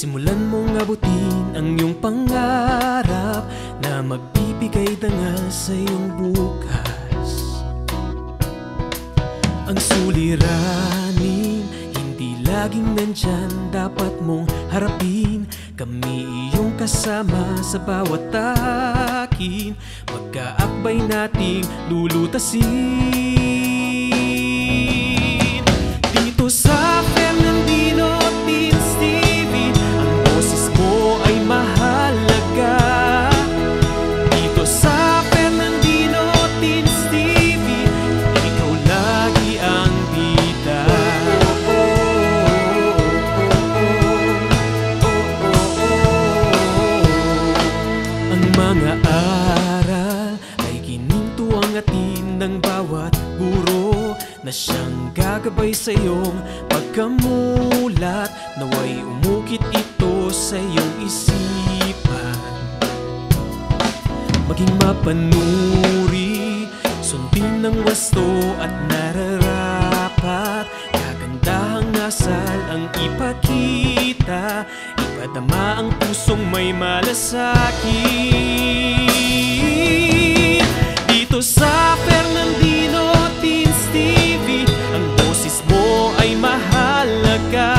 Simulan mong abutin ang iyong pangarap na magbibigay dangal sa iyong bukas. Ang suliranin, hindi laging nandyan, dapat mong harapin. Kami iyong kasama sa bawat akin, magkaakbay nating lulutasin. Dito sa Fernandino Teens TV, ang boses mo ay mahalaga. Dito sa Fernandino Teens TV, ikaw lagi ang bida. Ang mga aral ay ginintuang atin ng bawat guro na siyang gagabay sa iyong pagkamulat. Naway umukit ito sa iyong isipan, maging mapanuri, sundin ng wasto at nararapat. Kagandahang asal ang ipakita, ipadama ang pusong may malasakit. Dito sa Fernandino Teens TV, ang boses mo ay mahalaga.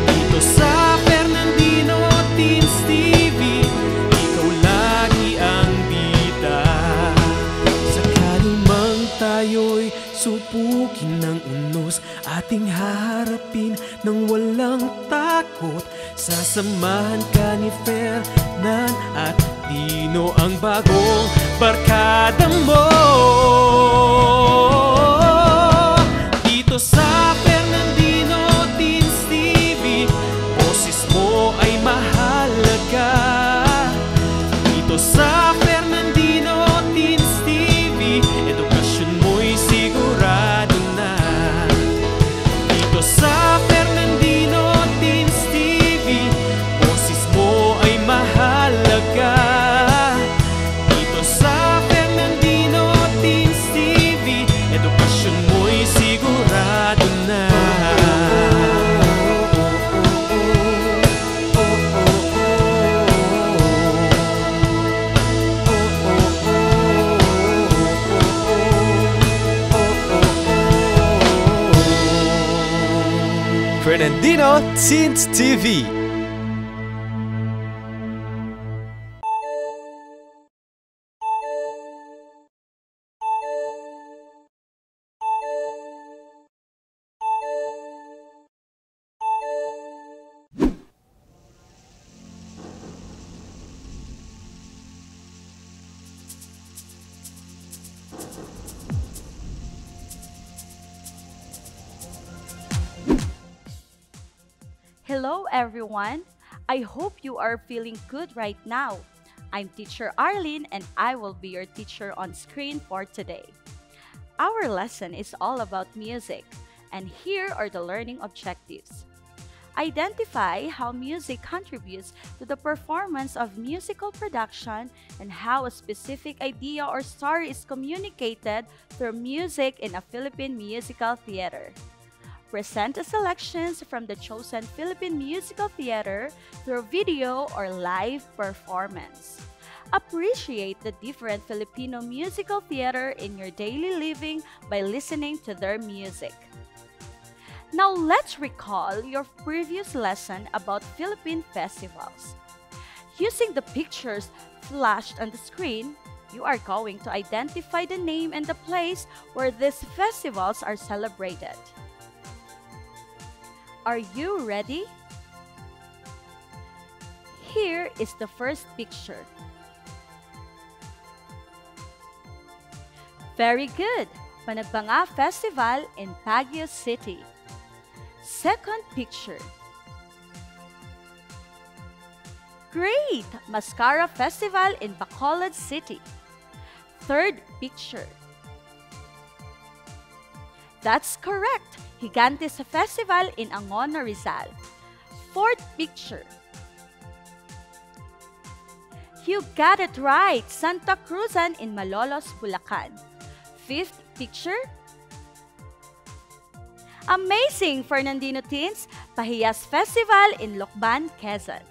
Dito sa Fernandino Teens TV, ikaw lagi ang bida. Sakali mang tayo'y subukin ng unos, ating haharapin ng walang takot. Sasamahan ka ni Fernan at Dino, ang bagong barkada mo. Dito sa Fernandino Teens TV, boses mo ay mahalaga. Dito sa Fernandino Teens TV, edukasyon mo'y sigurado na. Dito sa Fernandino Teens TV, boses mo ay mahalaga. Dito sa Fernandino Teens TV, edukasyon mo'y sigurado na. Fernandino Teens TV. Hello everyone! I hope you are feeling good right now. I'm Teacher Arlyn and I will be your teacher on screen for today. Our lesson is all about music, and here are the learning objectives. Identify how music contributes to the performance of musical production and how a specific idea or story is communicated through music in a Philippine musical theater. Present the selections from the chosen Philippine musical theater through video or live performance. Appreciate the different Filipino musical theater in your daily living by listening to their music. Now let's recall your previous lesson about Philippine festivals. Using the pictures flashed on the screen, you are going to identify the name and the place where these festivals are celebrated. Are you ready? Here is the first picture. Very good! Panagbanga Festival in Baguio City. Second picture. Great! Mascara Festival in Bacolod City. Third picture. That's correct! Gigantes Festival in Angono, Rizal. Fourth picture. You got it right! Santa Cruzan in Malolos, Bulacan. Fifth picture. Amazing, Fernandino Teens! Pahiyas Festival in Lokban, Quezon.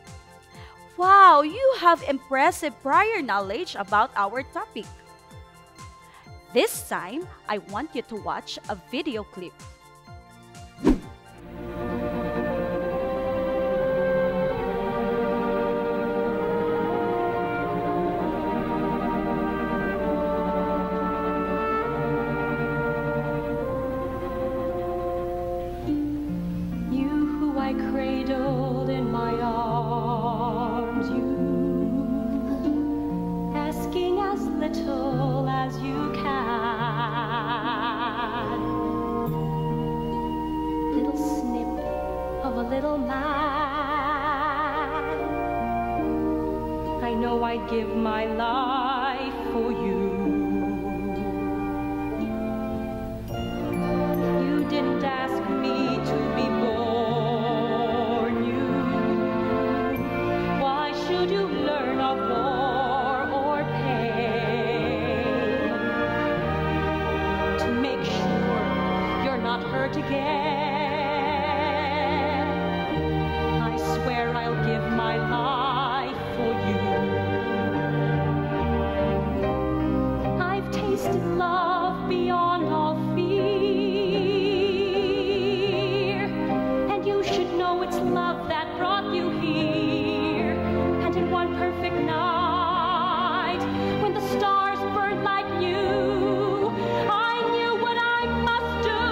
Wow, you have impressive prior knowledge about our topic. This time, I want you to watch a video clip. Cradled in my arms, you asking as little as you can. Little snip of a little man. I know I'd give my life for you. You didn't ask me to be born. You learn of war or pain to make sure you're not hurt again. I swear I'll give my life for you. I've tasted love beyond all fear, and you should know it's love that brought you here. In one perfect night, when the stars burned like new, I knew what I must do.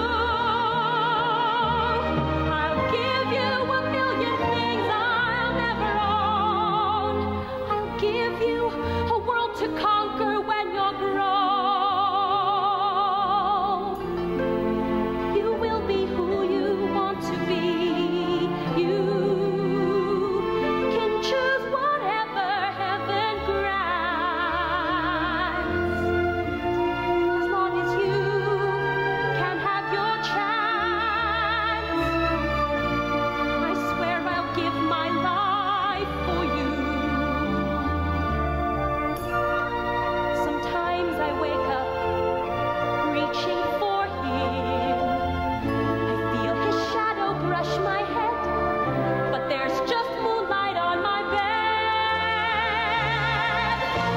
I'll give you a million things I'll never own. I'll give you a world to conquer when you're grown. You will be who you want to be. You choose whatever heaven grants, as long as you can have your chance. I swear I'll give my life for you. Sometimes I wake up reaching for him. I feel his shadow brush my head, but there's just moonlight on my bed.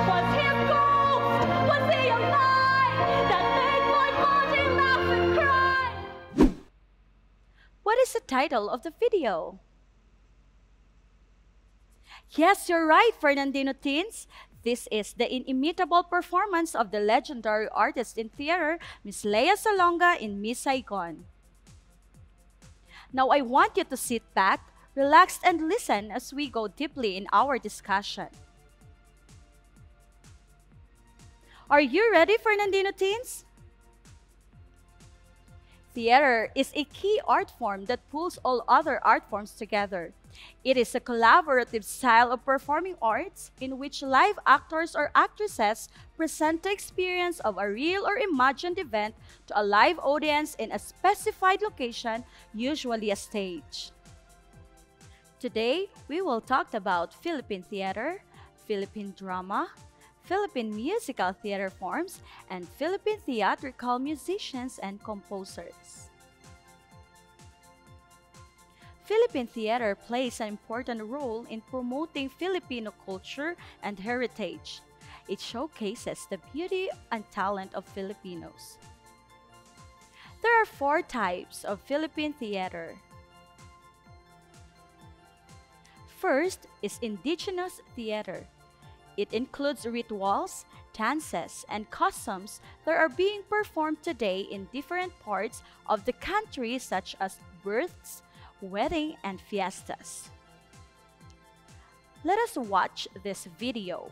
Was he a ghost? Was he a lie that made my body laugh and cry? What is the title of the video? Yes, you're right, Fernandino teens. This is the inimitable performance of the legendary artist in theater, Miss Lea Salonga in Miss Saigon. Now I want you to sit back, relax, and listen as we go deeply in our discussion. Are you ready, Fernandino teens? Theater is a key art form that pulls all other art forms together. It is a collaborative style of performing arts in which live actors or actresses present the experience of a real or imagined event to a live audience in a specified location, usually a stage. Today, we will talk about Philippine theater, Philippine drama, Philippine musical theater forms, and Philippine theatrical musicians and composers. Philippine theater plays an important role in promoting Filipino culture and heritage. It showcases the beauty and talent of Filipinos. There are 4 types of Philippine theater. First is indigenous theater. It includes rituals, dances, and customs that are being performed today in different parts of the country, such as births, wedding, and fiestas. Let us watch this video.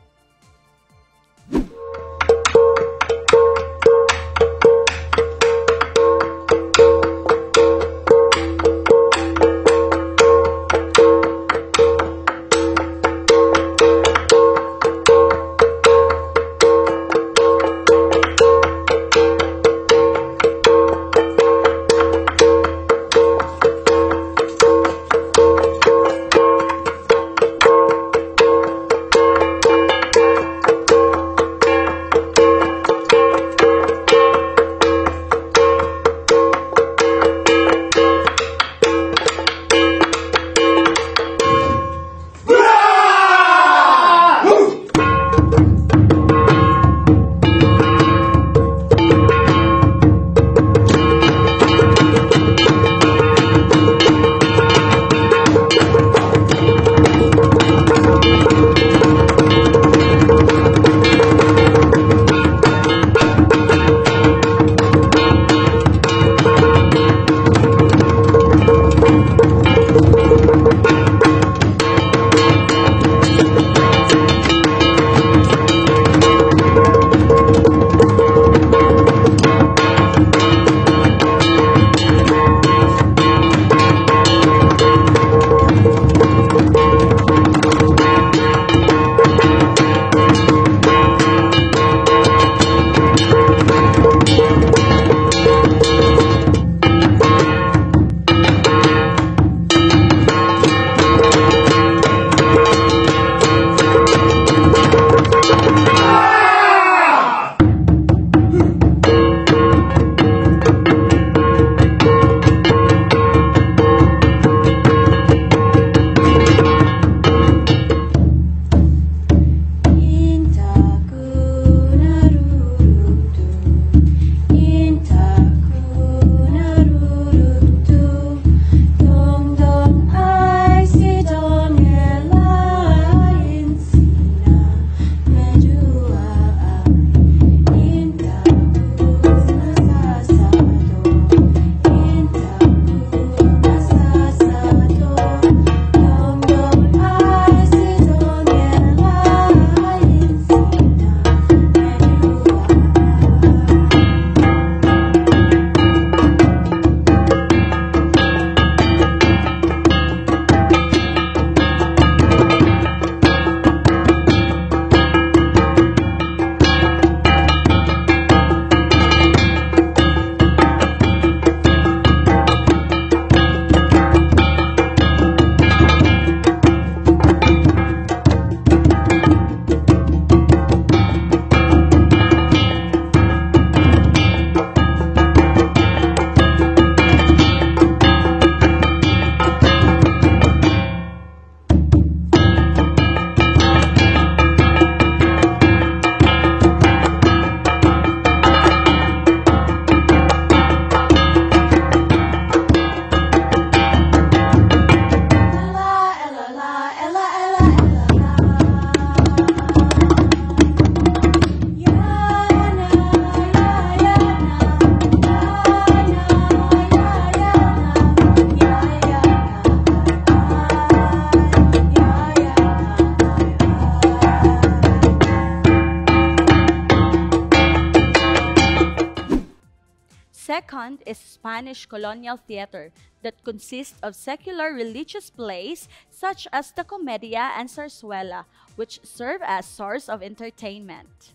Second is Spanish colonial theater that consists of secular religious plays such as the Comedia and Zarzuela, which serve as source of entertainment.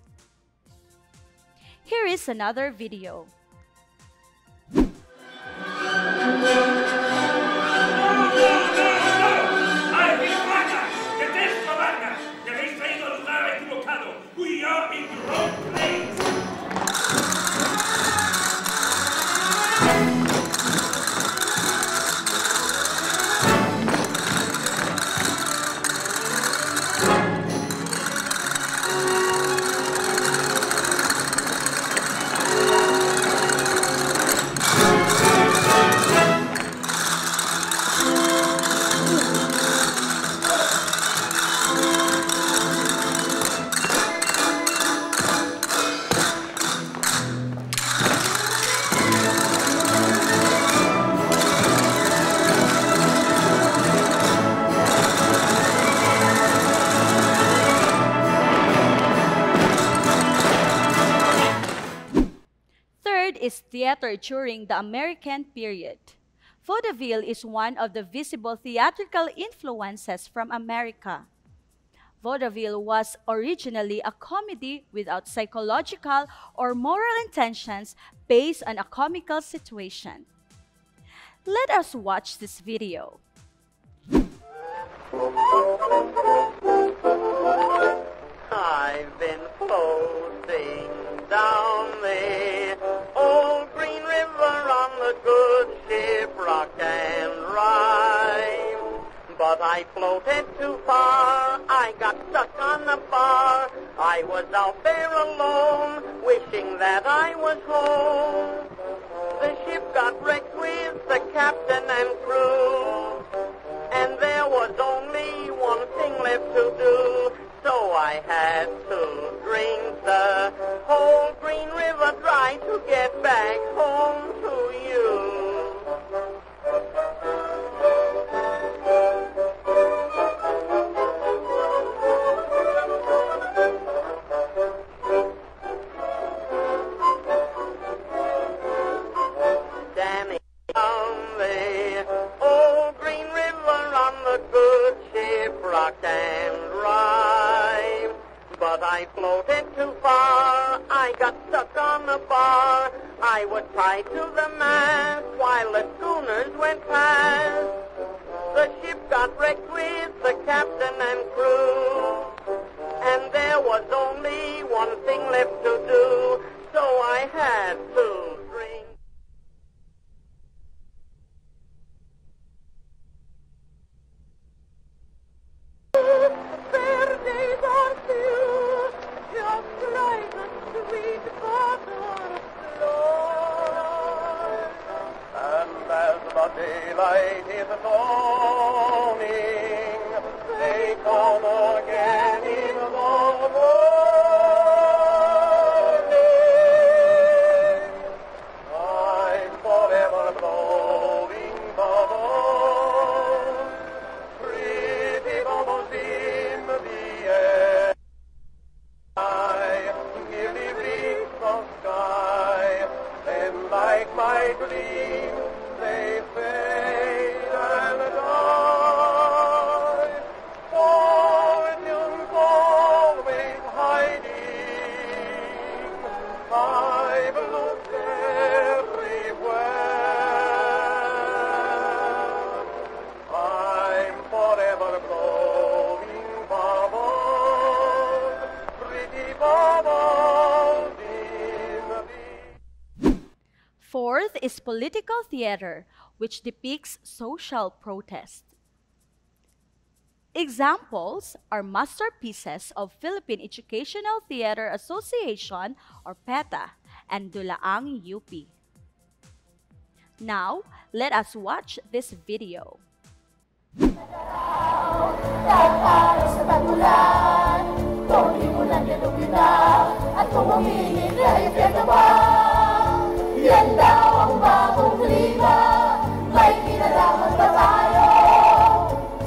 Here is another video. We are in the wrong place! Is theater during the American period. Vaudeville is one of the visible theatrical influences from America. Vaudeville was originally a comedy without psychological or moral intentions based on a comical situation. Let us watch this video. I've been floating down the old green river on the good ship Rock and Rhyme. But I floated too far, I got stuck on the bar. I was out there alone, wishing that I was home. The ship got wrecked with the captain and crew, and there was only one thing left to do. So I had to drink the whole green river dry to get back home to you. Danny down the old green river on the good ship Rock and Rhyme. But I floated too far, I got stuck on the bar. I was tied to the mast while the schooners went past. The ship got wrecked with the captain and crew, and there was only one thing left to do, so I had to drink. Fair days are few, just like the sweet butterfly. And as the daylight is dawning, they come again in the morning. I'm forever blowing bubbles, pretty bubbles in the air. Give me reach the sky, then like my dreams they fade and die. Fortune's always hiding, I've looked everywhere. I'm forever blowing bubbles, pretty bubbles in the Fourth is political theater, which depicts social protest. Examples are masterpieces of Philippine Educational Theater Association or PETA and Dulaang UP. Now, let us watch this video. Tataas sa tagulan, kung di mo lang yan na, at kung humingin na impyerno ba, yan daw ang bagong klima, may kinalaman ba tayo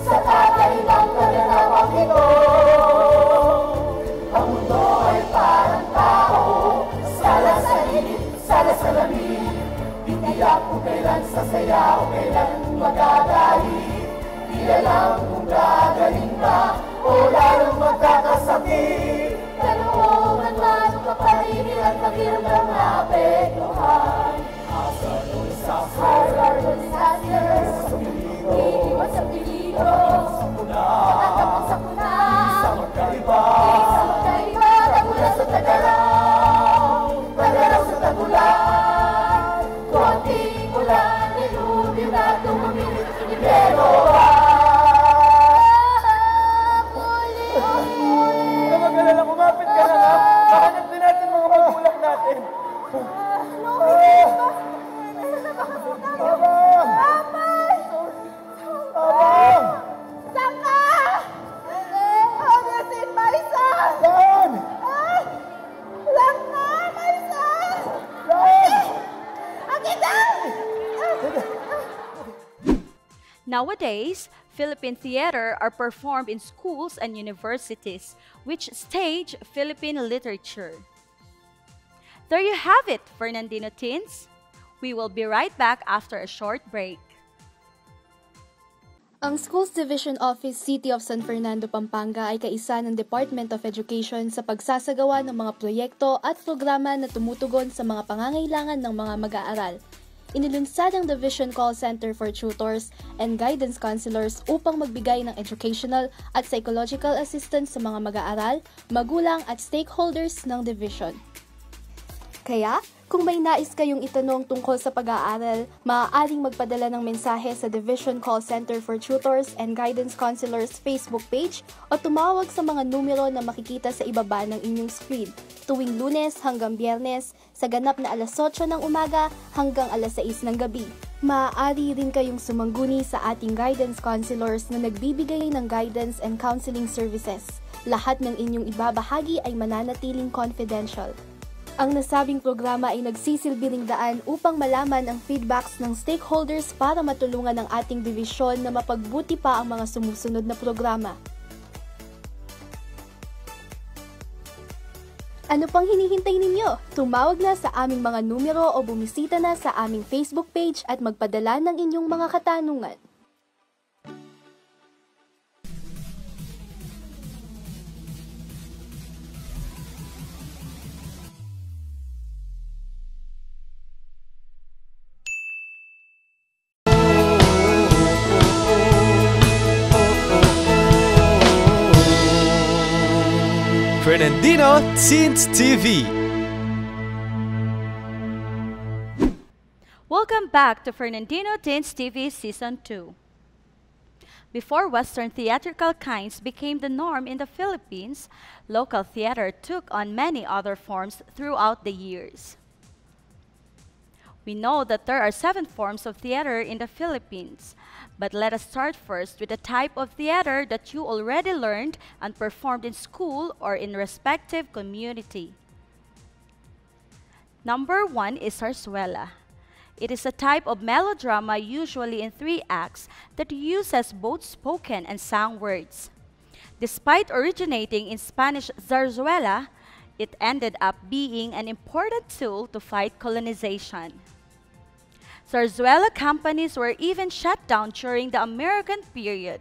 sa kakaibang kaganapang ito? Ang mundo ay parang tao, sala sa init, sala sa lamig, kung gagaling ba o lalong magkakasakit. Kalooban man o kapatid at pakiramdam na apektuhan. Asa nun sa hardware disasters, iiwan sa peligro, nakatapos sa kuna, isang magkaiba, tagula sa tagaraw, tagaraw sa tagulan, konting ulan, dilubyo na tumamin, pero Mag-alala, kumapit ka na nga. Mahanap din natin mga magulang natin. Abang! Abang! Saan ka? Augustine, my son! Saan? Saan ka, my son? Saan? Akita! Nowadays, Philippine theater are performed in schools and universities, which stage Philippine literature. There you have it, Fernandino teens. We will be right back after a short break. Ang Schools Division Office City of San Fernando, Pampanga ay kaisa ng Department of Education sa pagsasagawa ng mga proyekto at programa na tumutugon sa mga pangangailangan ng mga mag-aaral. Inilunsad ang Division Call Center for Tutors and Guidance Counselors upang magbigay ng educational at psychological assistance sa mga mag-aaral, magulang at stakeholders ng division. Kaya, kung may nais kayong itanong tungkol sa pag-aaral, maaaring magpadala ng mensahe sa Division Call Center for Tutors and Guidance Counselors Facebook page o tumawag sa mga numero na makikita sa ibaba ng inyong screen tuwing Lunes hanggang Biyernes sa ganap na alas 8 ng umaga hanggang alas 6 ng gabi. Maaari rin kayong sumangguni sa ating guidance counselors na nagbibigay ng guidance and counseling services. Lahat ng inyong ibabahagi ay mananatiling confidential. Ang nasabing programa ay nagsisilbing daan upang malaman ang feedbacks ng stakeholders para matulungan ang ating divisyon na mapagbuti pa ang mga sumusunod na programa. Ano pang hinihintay ninyo? Tumawag na sa aming mga numero o bumisita na sa aming Facebook page at magpadala ng inyong mga katanungan. Fernandino Teens TV. Welcome back to Fernandino Teens TV Season 2. Before Western theatrical kinds became the norm in the Philippines, local theater took on many other forms throughout the years. We know that there are 7 forms of theater in the Philippines, but let us start first with the type of theater that you already learned and performed in school or in respective community. Number 1 is zarzuela. It is a type of melodrama usually in 3 acts that uses both spoken and sung words. Despite originating in Spanish zarzuela, it ended up being an important tool to fight colonization. Zarzuela companies were even shut down during the American period.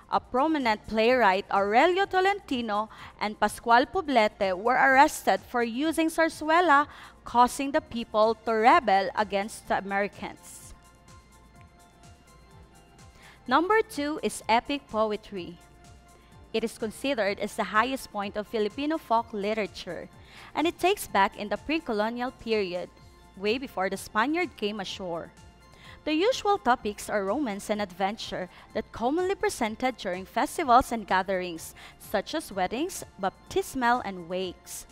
A prominent playwright, Aurelio Tolentino, and Pascual Poblete were arrested for using zarzuela, causing the people to rebel against the Americans. Number 2 is epic poetry. It is considered as the highest point of Filipino folk literature, and it takes back in the pre-colonial period, way before the Spaniard came ashore. The usual topics are romance and adventure that commonly presented during festivals and gatherings, such as weddings, baptismal, and wakes.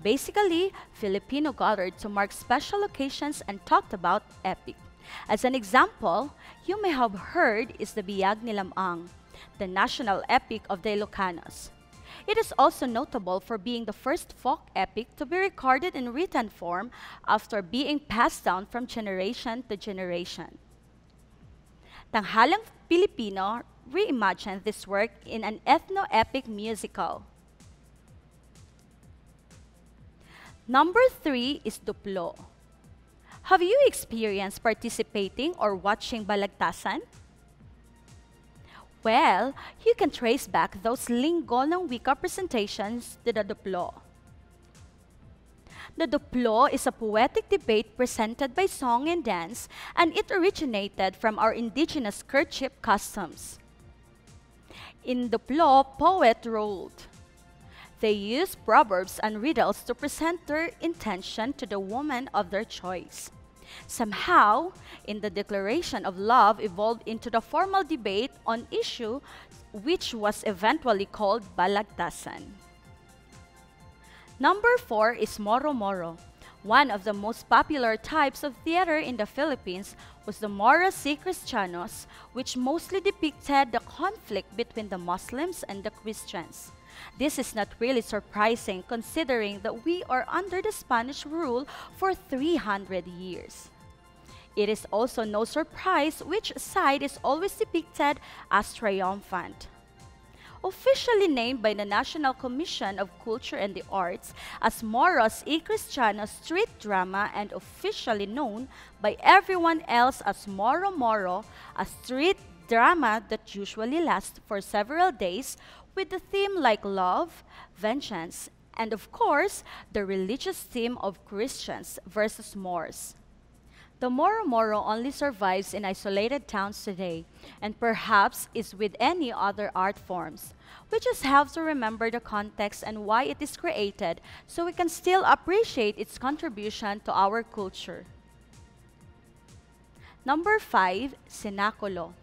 Basically, Filipino gathered to mark special occasions and talked about epic. As an example, you may have heard is the Biyag ni Lamang, the national epic of the Ilocanos. It is also notable for being the first folk epic to be recorded in written form after being passed down from generation to generation. Tanghalang Pilipino reimagined this work in an ethno-epic musical. Number 3 is duplo. Have you experienced participating or watching balagtasan? Well, you can trace back those linggo ng wika presentations to the duplo. The duplo is a poetic debate presented by song and dance, and it originated from our indigenous courtship customs. In duplo, poet wrote. They use proverbs and riddles to present their intention to the woman of their choice. Somehow, in the declaration of love evolved into the formal debate on issue which was eventually called balagtasan. Number 4 is moro-moro. One of the most popular types of theater in the Philippines was the Moros y Cristianos, which mostly depicted the conflict between the Muslims and the Christians. This is not really surprising considering that we are under the Spanish rule for 300 years. It is also no surprise which side is always depicted as triumphant. Officially named by the National Commission of Culture and the Arts as Moros y Cristianos street drama and officially known by everyone else as Moro-Moro, a street drama that usually lasts for several days with the theme like love, vengeance, and of course, the religious theme of Christians versus Moors. The Moro-Moro only survives in isolated towns today, and perhaps is with any other art forms. We just have to remember the context and why it is created so we can still appreciate its contribution to our culture. Number 5, Cenaculo.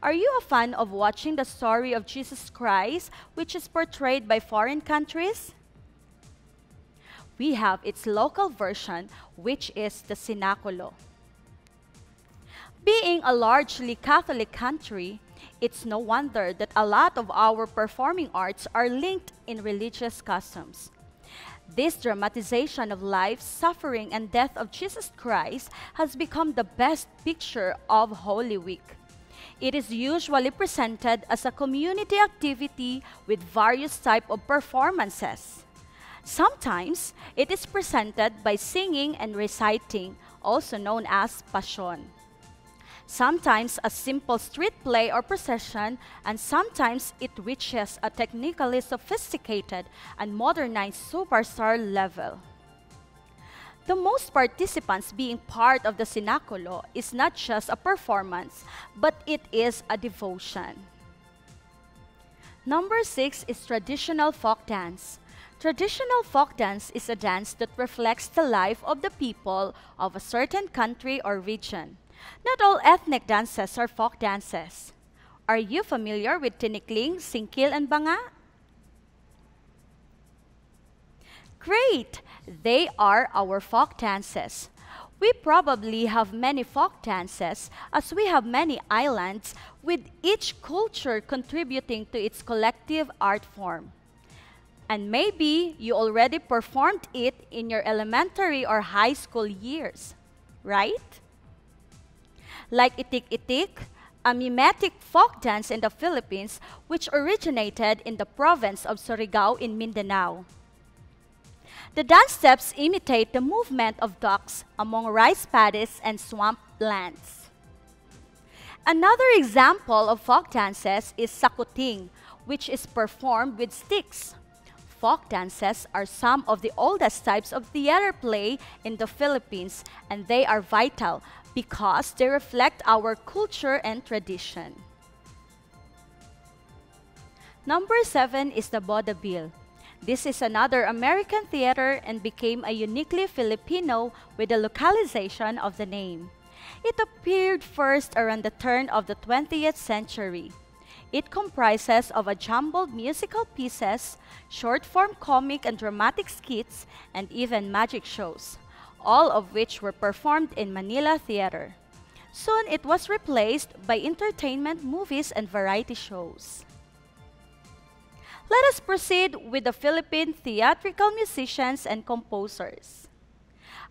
Are you a fan of watching the story of Jesus Christ, which is portrayed by foreign countries? We have its local version, which is the Cenaculo. Being a largely Catholic country, it's no wonder that a lot of our performing arts are linked in religious customs. This dramatization of life, suffering, and death of Jesus Christ has become the best picture of Holy Week. It is usually presented as a community activity with various types of performances. Sometimes, it is presented by singing and reciting, also known as passion. Sometimes a simple street play or procession, and sometimes it reaches a technically sophisticated and modernized superstar level. The most participants being part of the Cenaculo is not just a performance, but it is a devotion. Number 6 is traditional folk dance. Traditional folk dance is a dance that reflects the life of the people of a certain country or region. Not all ethnic dances are folk dances. Are you familiar with tinikling, singkil, and banga? Great! They are our folk dances. We probably have many folk dances as we have many islands with each culture contributing to its collective art form. And maybe you already performed it in your elementary or high school years, right? Like itik-itik, a mimetic folk dance in the Philippines which originated in the province of Surigao in Mindanao. The dance steps imitate the movement of ducks among rice paddies and swamp lands. Another example of folk dances is sakuting, which is performed with sticks. Folk dances are some of the oldest types of theater play in the Philippines, and they are vital because they reflect our culture and tradition. Number 7 is the vaudeville. This is another American theater and became a uniquely Filipino with the localization of the name. It appeared first around the turn of the 20th century. It comprises of a jumbled musical pieces, short-form comic and dramatic skits, and even magic shows, all of which were performed in Manila Theater. Soon it was replaced by entertainment movies and variety shows. Let us proceed with the Philippine theatrical musicians and composers.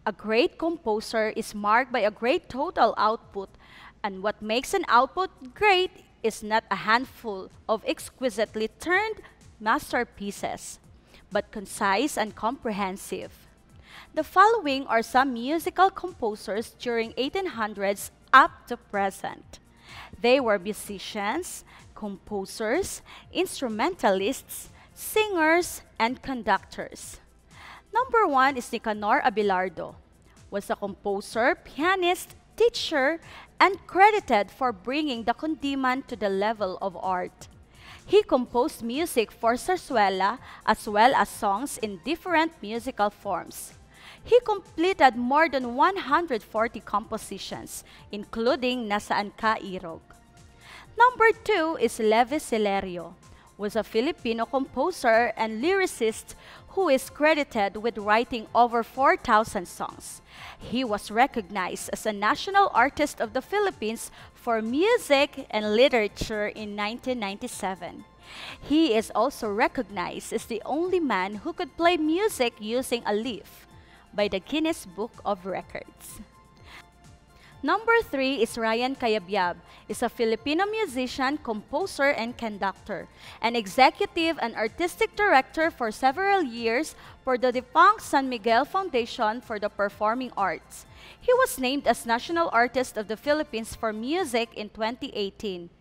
A great composer is marked by a great total output, and what makes an output great is not a handful of exquisitely turned masterpieces, but concise and comprehensive. The following are some musical composers during 1800s up to present. They were musicians, composers, instrumentalists, singers, and conductors. Number 1 is Nicanor Abelardo, was a composer, pianist, teacher, and credited for bringing the kundiman to the level of art. He composed music for zarzuela as well as songs in different musical forms. He completed more than 140 compositions, including Nasaan Ka Irog. Number 2 is Levi Celerio, was a Filipino composer and lyricist who is credited with writing over 4,000 songs. He was recognized as a National Artist of the Philippines for music and literature in 1997. He is also recognized as the only man who could play music using a leaf by the Guinness Book of Records. Number 3 is Ryan Cayabyab, is a Filipino musician, composer, and conductor, an executive and artistic director for several years for the defunct San Miguel Foundation for the Performing Arts. He was named as National Artist of the Philippines for Music in 2018.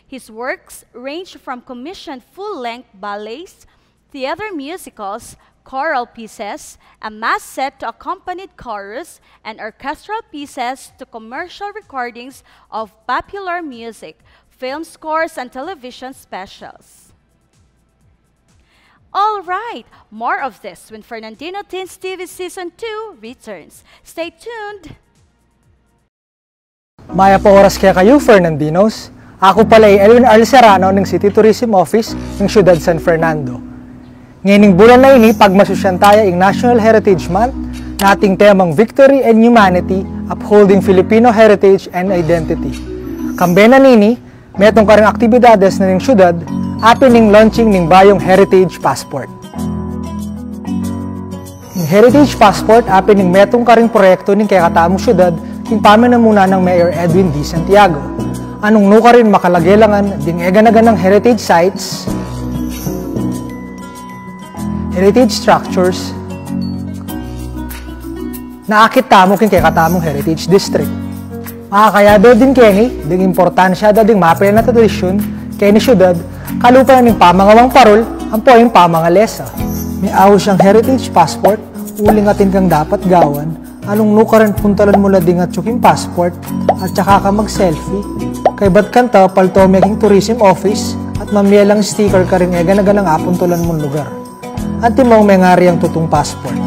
His works range from commissioned full-length ballets, theater musicals, choral pieces, a mass set to accompanied chorus, and orchestral pieces to commercial recordings of popular music, film scores, and television specials. All right, more of this when Fernandino Teens TV Season 2 returns. Stay tuned! Maya po oras kaya kayo, Fernandinos. Ako pala ay Arlyn Serrano ng City Tourism Office ng Siyudad San Fernando. Ngayong bulan na ini, pagmasusyantaya ang National Heritage Month, na ating temang Victory and Humanity, Upholding Filipino Heritage and Identity. Kambena nini, metong karang aktibidades na ng syudad, apin ning launching ning bayong Heritage Passport. Yung Heritage Passport, apin ning metong karing proyekto ning kaya katamong syudad, king pamanamuna ng Mayor Edwin D. Santiago. Anong nuka rin makalagelangan, ding eganagan ng heritage sites, heritage structures, naakit tamo king kay katamong heritage district. Makakayado din kini, ding importansya da ding MAPEH na tradisyon, kay ni syudad, kalupa na ning pamangawang parol, ang po yung pamangalesa. May awo siyang heritage passport, uling atin kang dapat gawan, anong nukaran puntalan mo lading at tsuking passport, at saka ka mag-selfie. Kay ba't kanta, palto making tourism office, at mamiyalang sticker ka rin eganaganang apuntulan mong lugar. At timaw may ngari ang tutong passport.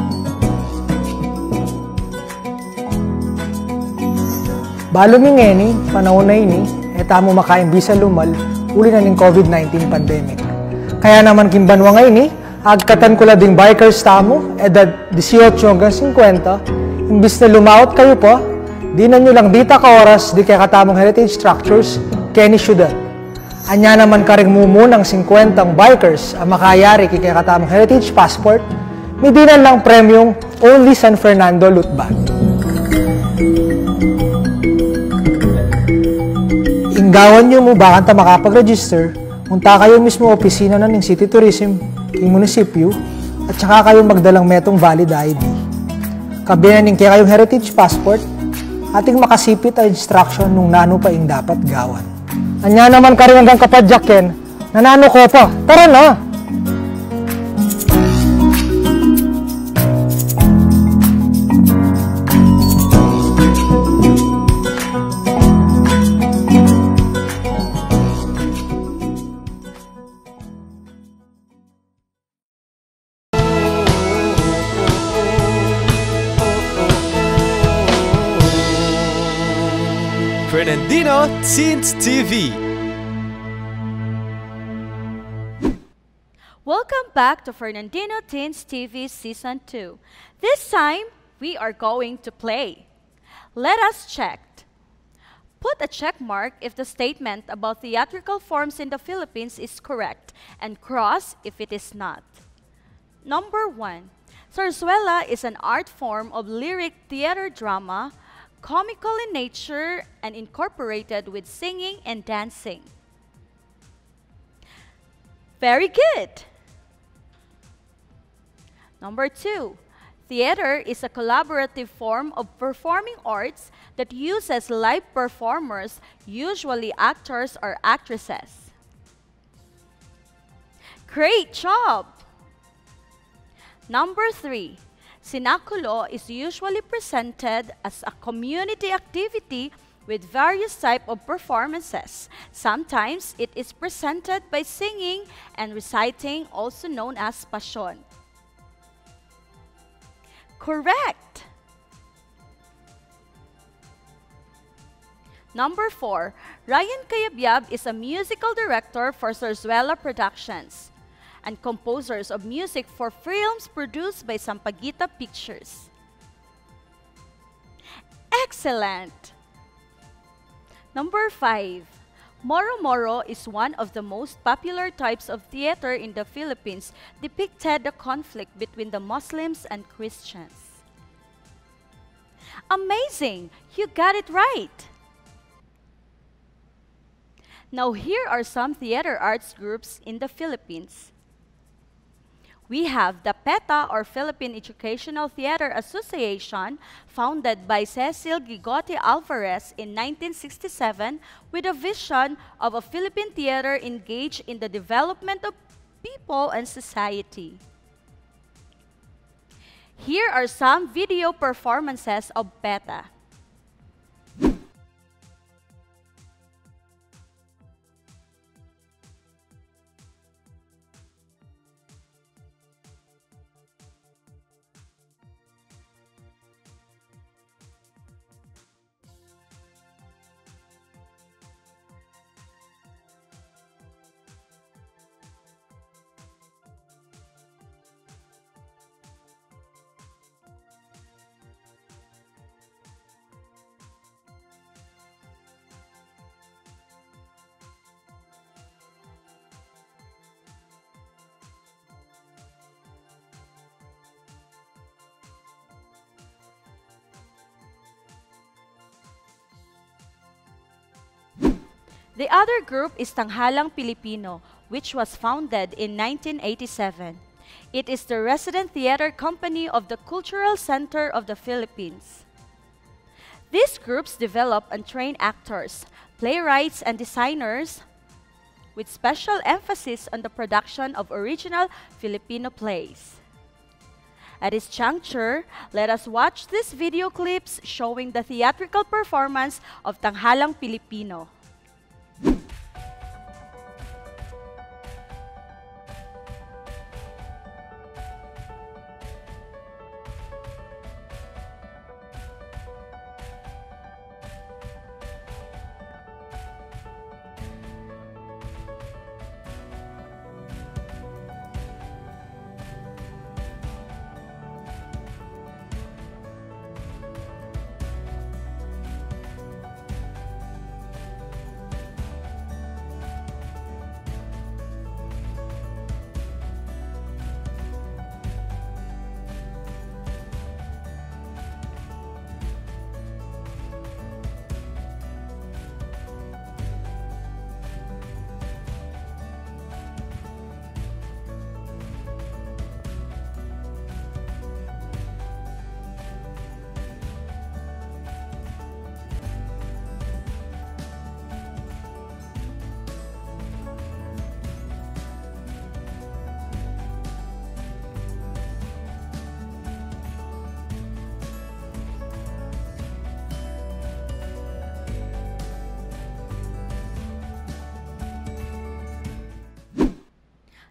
Balo mi ngeni, panahon na ini, etamo makain bisa lumal, uli na ng COVID-19 pandemic. Kaya naman kimbanwa nga ini, agkatan ko la ding bikers tamo, edad 18 hanggang 50, imbis na lumaot kayo po, di na nyo lang dita ka oras di kaya katamong heritage structures, kaya ni syudad. Anya naman karing mumunang 50 bikers ang makayari kaya katamong heritage passport, midinan lang premyong Only San Fernando loot bag. Inggawan nyo mo bakanta makapag-register, munta kayo mismo opisina na ng City Tourism, ng munisipyo, at saka kayo magdalang metong valid ID. Kabinan ng kaya kayong heritage passport, ating makasipit ang instruction nung nano pa ing dapat gawan. Anya naman ka rin hanggang kapadyakin, nanano ko pa, tara na! Fernandino Teens TV. Welcome back to Fernandino Teens TV Season 2. This time, we are going to play. Let us check. Put a check mark if the statement about theatrical forms in the Philippines is correct, and cross if it is not. Number 1. Zarzuela is an art form of lyric theater drama, comical in nature, and incorporated with singing and dancing. Very good! Number 2. Theater is a collaborative form of performing arts that uses live performers, usually actors or actresses. Great job! Number 3, Sinakulo is usually presented as a community activity with various types of performances. Sometimes it is presented by singing and reciting, also known as pasyon. Correct! Number 4, Ryan Cayabyab is a musical director for Zarzuela Productions and composers of music for films produced by Sampaguita Pictures. Excellent! Number 5, Moro Moro is one of the most popular types of theater in the Philippines, depicted the conflict between the Muslims and Christians. Amazing! You got it right! Now here are some theater arts groups in the Philippines. We have the PETA, or Philippine Educational Theater Association, founded by Cecil Gigote Alvarez in 1967 with a vision of a Philippine theater engaged in the development of people and society. Here are some video performances of PETA. The other group is Tanghalang Pilipino, which was founded in 1987. It is the resident theater company of the Cultural Center of the Philippines. These groups develop and train actors, playwrights, and designers with special emphasis on the production of original Filipino plays. At this juncture, let us watch these video clips showing the theatrical performance of Tanghalang Pilipino.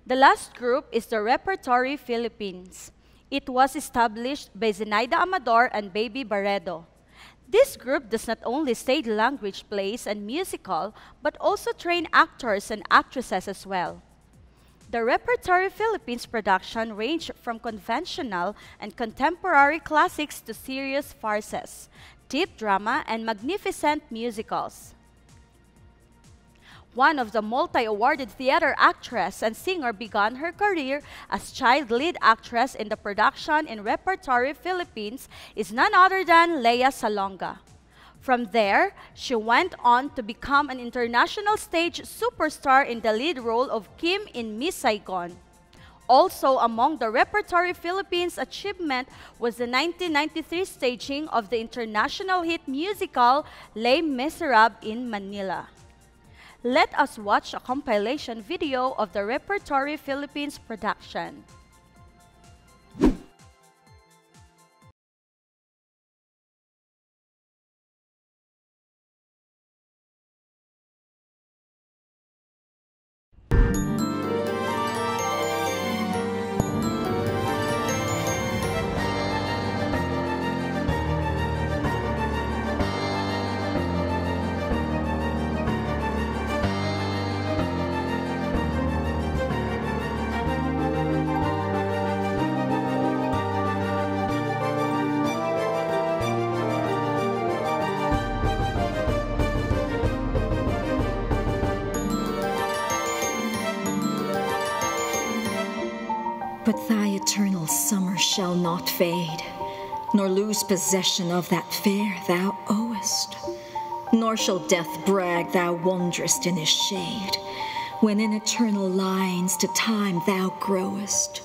The last group is the Repertory Philippines. It was established by Zenaida Amador and Baby Barredo. This group does not only stage language plays and musical, but also train actors and actresses as well. The Repertory Philippines production range from conventional and contemporary classics to serious farces, deep drama, and magnificent musicals. One of the multi-awarded theater actress and singer began her career as child lead actress in the production in Repertory Philippines is none other than Lea Salonga. From there, she went on to become an international stage superstar in the lead role of Kim in Miss Saigon. Also among the Repertory Philippines achievement was the 1993 staging of the international hit musical Les Miserables in Manila. Let us watch a compilation video of the Repertory Philippines production. But thy eternal summer shall not fade, nor lose possession of that fair thou owest. Nor shall death brag thou wanderest in his shade, when in eternal lines to time thou growest.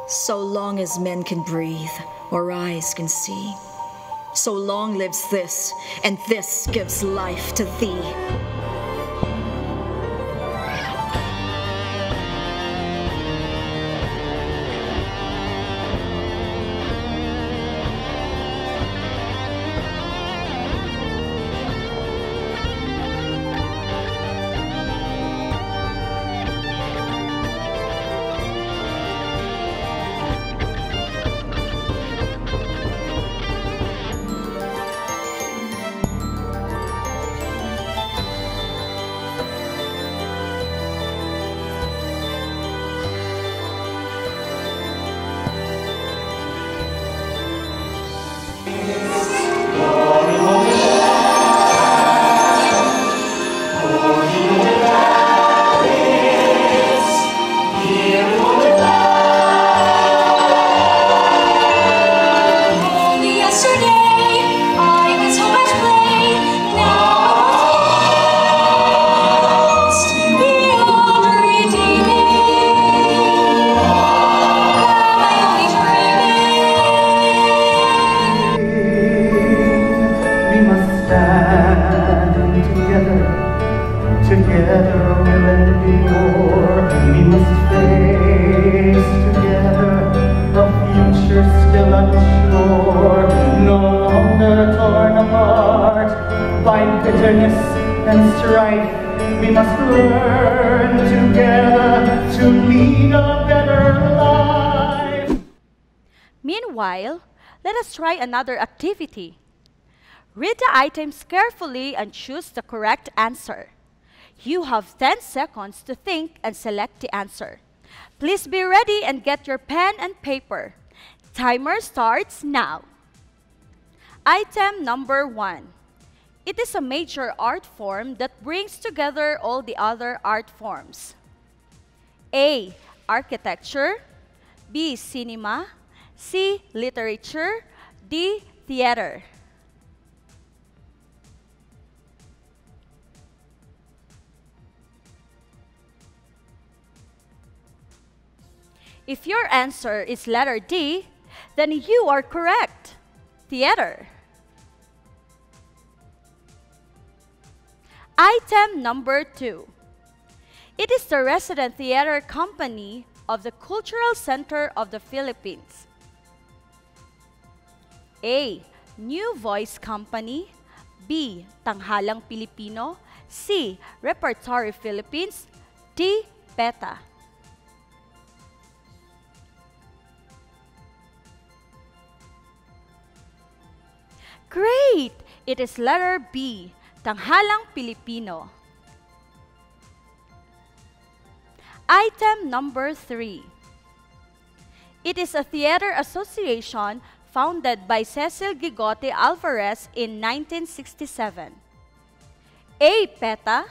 So long as men can breathe, or eyes can see, so long lives this, and this gives life to thee. And strife, we must learn together to lead a better life. Meanwhile, let us try another activity. Read the items carefully and choose the correct answer. You have 10 seconds to think and select the answer. Please be ready and get your pen and paper. Timer starts now. Item number 1. It is a major art form that brings together all the other art forms. A. Architecture. B. Cinema. C. Literature. D. Theater. If your answer is letter D, then you are correct. Theater. Item number 2. It is the resident theater company of the Cultural Center of the Philippines. A. New Voice Company. B. Tanghalang Pilipino. C. Repertory Philippines. D. PETA. Great! It is letter B. Tanghalang Pilipino. Item number 3. It is a theater association founded by Cecil Gigote Alvarez in 1967. A. PETA.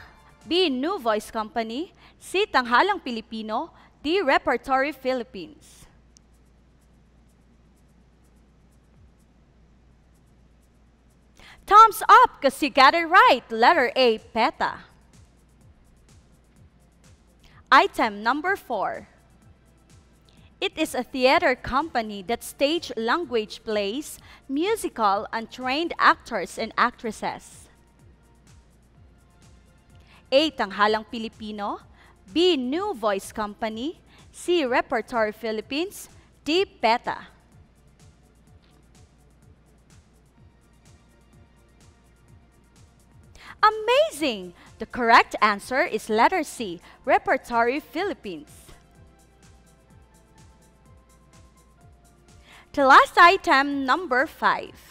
B. New Voice Company. C. Tanghalang Pilipino. D. Repertory Philippines. Thumbs up because you got it right. Letter A, PETA. Item number 4. It is a theater company that stages language plays, musical, and trained actors and actresses. A. Tanghalang Pilipino, B. New Voice Company, C. Repertory Philippines, D. PETA. Amazing! The correct answer is letter C, Repertory Philippines. The last item, number 5.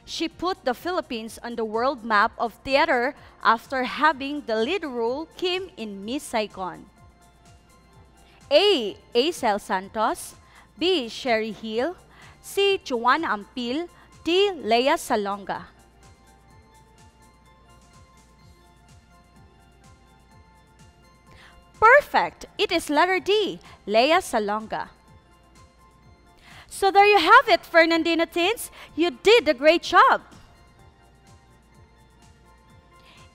She put the Philippines on the world map of theater after having the lead role Kim in Miss Saigon. A. Acel Santos, B. Sherry Hill, C. Juana Ampil, D. Lea Salonga. Perfect! It is letter D, Lea Salonga. So there you have it, Fernandino teens. You did a great job.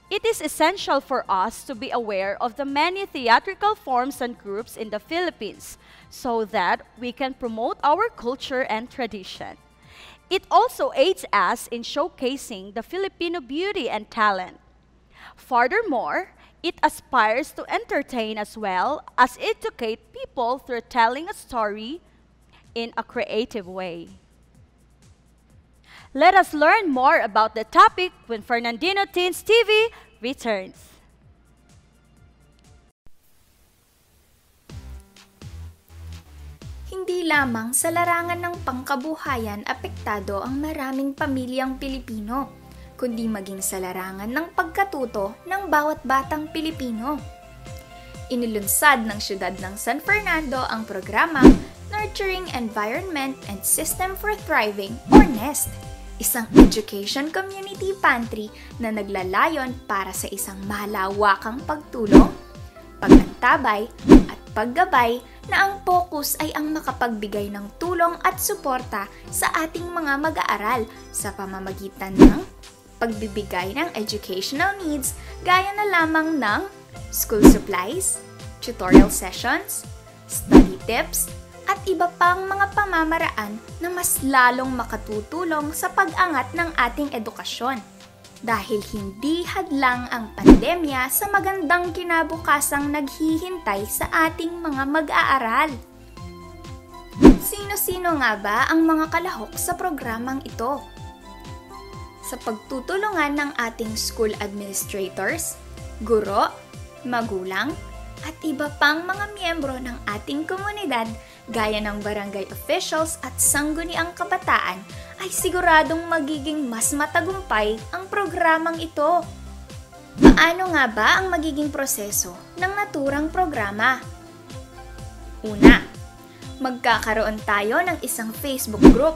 It is essential for us to be aware of the many theatrical forms and groups in the Philippines so that we can promote our culture and tradition. It also aids us in showcasing the Filipino beauty and talent. Furthermore, it aspires to entertain as well as educate people through telling a story in a creative way. Let us learn more about the topic when Fernandino Teens TV returns. Hindi lamang sa larangan ng pangkabuhayan apektado ang maraming pamilyang Pilipino, kundi maging sa larangan ng pagkatuto ng bawat batang Pilipino. Inilunsad ng siyudad ng San Fernando ang programang Nurturing Environment and System for Thriving or NEST, isang education community pantry na naglalayon para sa isang malawakang pagtulong, pagtantabay at paggabay na ang focus ay ang makapagbigay ng tulong at suporta sa ating mga mag-aaral sa pamamagitan ng pagbibigay ng educational needs gaya na lamang ng school supplies, tutorial sessions, study tips, at iba pang mga pamamaraan na mas lalong makatutulong sa pag-angat ng ating edukasyon. Dahil hindi hadlang ang pandemya sa magandang kinabukasang naghihintay sa ating mga mag-aaral. Sino-sino nga ba ang mga kalahok sa programang ito? Sa pagtutulungan ng ating school administrators, guro, magulang, at iba pang mga miyembro ng ating komunidad gaya ng barangay officials at sangguniang kabataan ay siguradong magiging mas matagumpay ang programang ito. Paano nga ba ang magiging proseso ng naturang programa? Una, magkakaroon tayo ng isang Facebook group,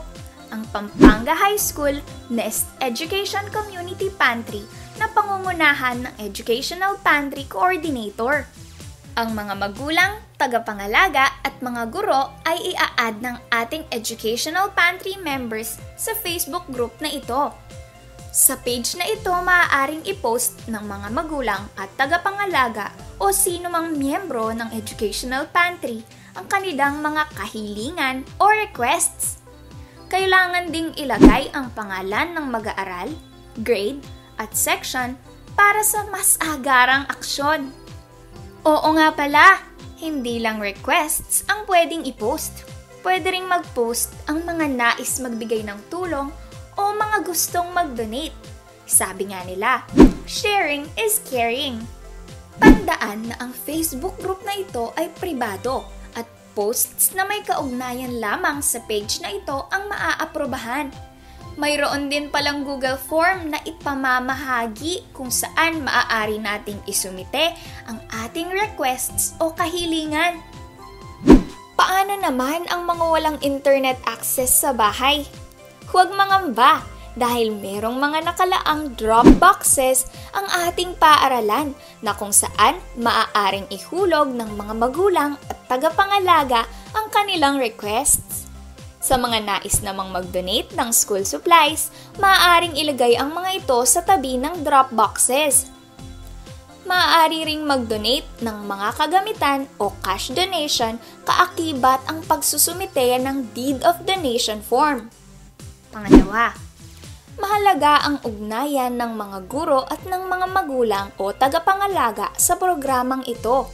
ang Pampanga High School NEST Education Community Pantry na pangungunahan ng Educational Pantry Coordinator. Ang mga magulang, tagapangalaga at mga guro ay ia-add ng ating Educational Pantry members sa Facebook group na ito. Sa page na ito, maaaring i-post ng mga magulang at tagapangalaga o sino mang miyembro ng Educational Pantry ang kanilang mga kahilingan o requests. Kailangan ding ilagay ang pangalan ng mag-aaral, grade at section para sa mas agarang aksyon. Oo nga pala, hindi lang requests ang pwedeng i-post. Pwede ring mag-post ang mga nais magbigay ng tulong o mga gustong mag-donate. Sabi nga nila, sharing is caring. Tandaan na ang Facebook group na ito ay pribado at posts na may kaugnayan lamang sa page na ito ang maaaprobahan. Mayroon din palang Google Form na ipamamahagi kung saan maaari nating isumite ang ating requests o kahilingan. Paano naman ang mga walang internet access sa bahay? Huwag mangamba dahil merong mga nakalaang drop boxes ang ating paaralan na kung saan maaaring ihulog ng mga magulang at tagapangalaga ang kanilang requests. Sa mga nais namang mag-donate ng school supplies, maaaring ilagay ang mga ito sa tabi ng drop boxes. Maaari ring mag-donate ng mga kagamitan o cash donation kaakibat ang pagsusumite ng Deed of Donation form. Pangalawa, Mahalaga ang ugnayan ng mga guro at ng mga magulang o tagapangalaga sa programang ito.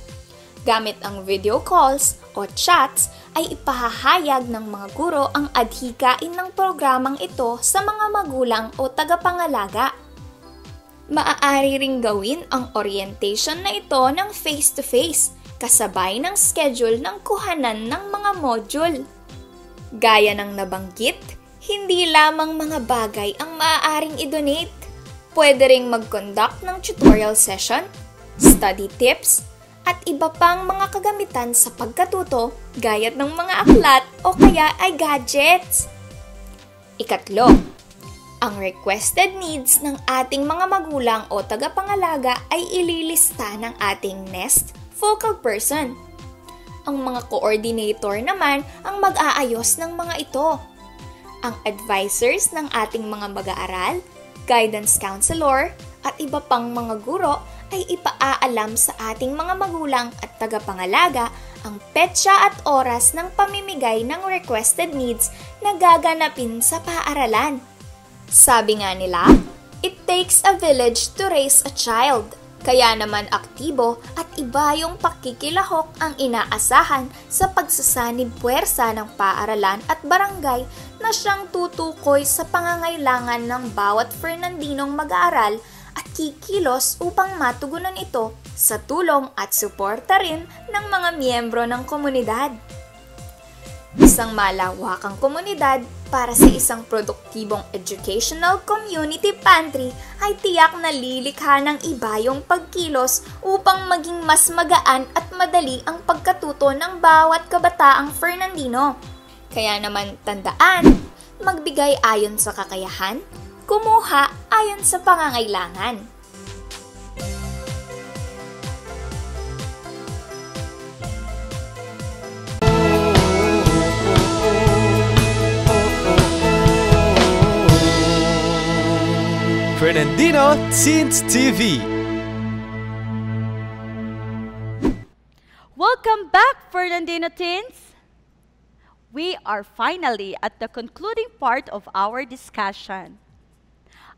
Gamit ang video calls o chats ay ipahahayag ng mga guro ang adhikain ng programang ito sa mga magulang o tagapangalaga. Maaari ring gawin ang orientation na ito ng face-to-face kasabay ng schedule ng kuhanan ng mga module. Gaya ng nabanggit, hindi lamang mga bagay ang maaaring i-donate. Pwede ring mag-conduct ng tutorial session, study tips, at iba pang mga kagamitan sa pagkatuto gaya ng mga aklat o kaya ay gadgets. Ikatlo, ang requested needs ng ating mga magulang o tagapangalaga ay ililista ng ating NEST focal person. Ang mga coordinator naman ang mag-aayos ng mga ito. Ang advisors ng ating mga mag-aaral, guidance counselor, at iba pang mga guro ay ipaaalam sa ating mga magulang at tagapangalaga ang petsa at oras ng pamimigay ng requested needs na gaganapin sa paaralan. Sabi nga nila, it takes a village to raise a child. Kaya naman aktibo at iba yung pakikilahok ang inaasahan sa pagsasanib puwersa ng paaralan at barangay na siyang tutukoy sa pangangailangan ng bawat Fernandinong mag-aaral at kikilos upang matugunan ito sa tulong at suporta rin ng mga miyembro ng komunidad. Isang malawakang komunidad para sa isang produktibong educational community pantry ay tiyak na lilikha ng iba yung pagkilos upang maging mas magaan at madali ang pagkatuto ng bawat kabataang Fernandino. Kaya naman tandaan, magbigay ayon sa kakayahan, kumuha ayon sa pangangailangan. Fernandino Teens TV. Welcome back, Fernandino Teens! We are finally at the concluding part of our discussion.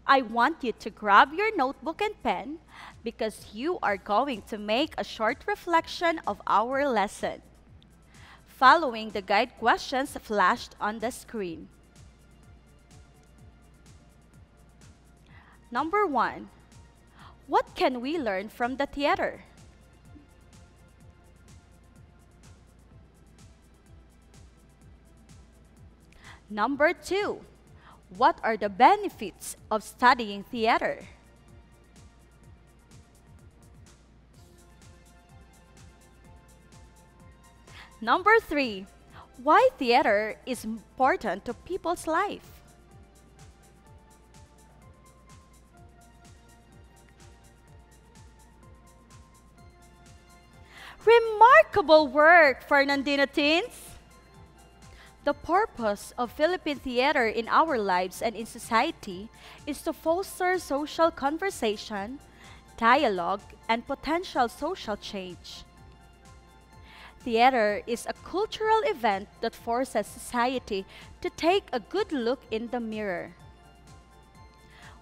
I want you to grab your notebook and pen because you are going to make a short reflection of our lesson, following the guide questions flashed on the screen. Number 1, what can we learn from the theater? Number 2, what are the benefits of studying theater? Number 3, why theater is important to people's life? Remarkable work, Fernandino Teens! The purpose of Philippine theater in our lives and in society is to foster social conversation, dialogue, and potential social change. Theater is a cultural event that forces society to take a good look in the mirror.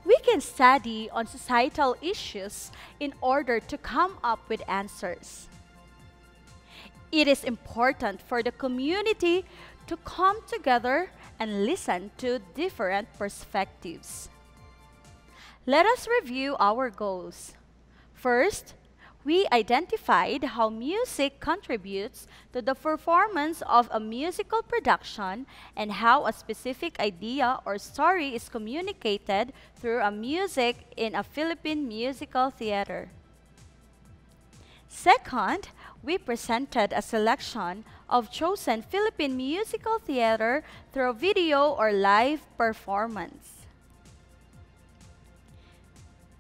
We can study on societal issues in order to come up with answers. It is important for the community to come together and listen to different perspectives. Let us review our goals. First, we identified how music contributes to the performance of a musical production and how a specific idea or story is communicated through a music in a Philippine musical theater. Second, we presented a selection of chosen Philippine musical theater through video or live performance.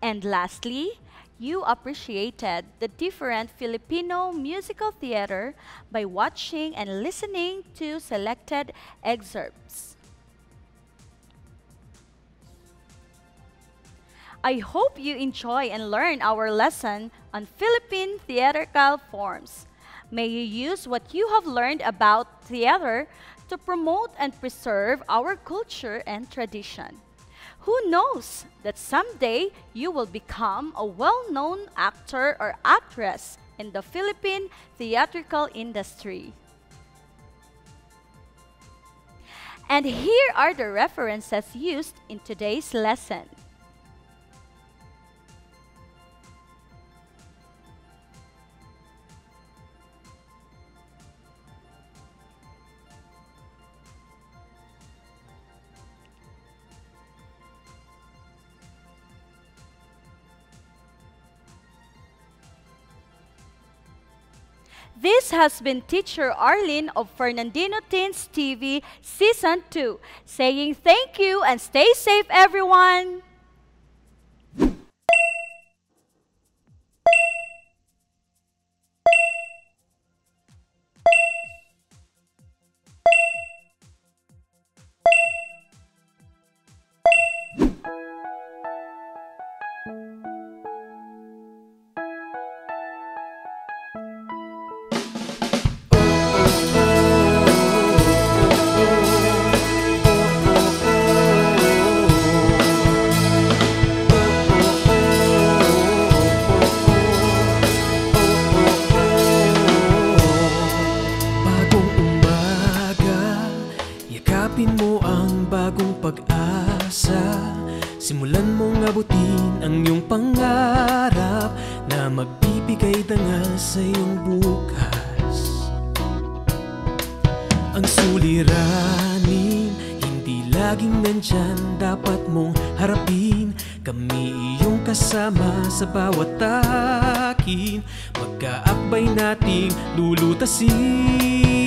And lastly, you appreciated the different Filipino musical theater by watching and listening to selected excerpts. I hope you enjoy and learn our lesson on Philippine theatrical forms. May you use what you have learned about theater to promote and preserve our culture and tradition. Who knows that someday you will become a well-known actor or actress in the Philippine theatrical industry. And here are the references used in today's lesson. This has been Teacher Arlyn of Fernandino Teens TV Season 2, saying thank you and stay safe, everyone! Simulan mong abutin ang iyong pangarap na magbibigay dangal sa iyong bukas. Ang suliranin, hindi laging nandyan, dapat mong harapin. Kami iyong kasama sa bawat akin, magkaakbay nating lulutasin.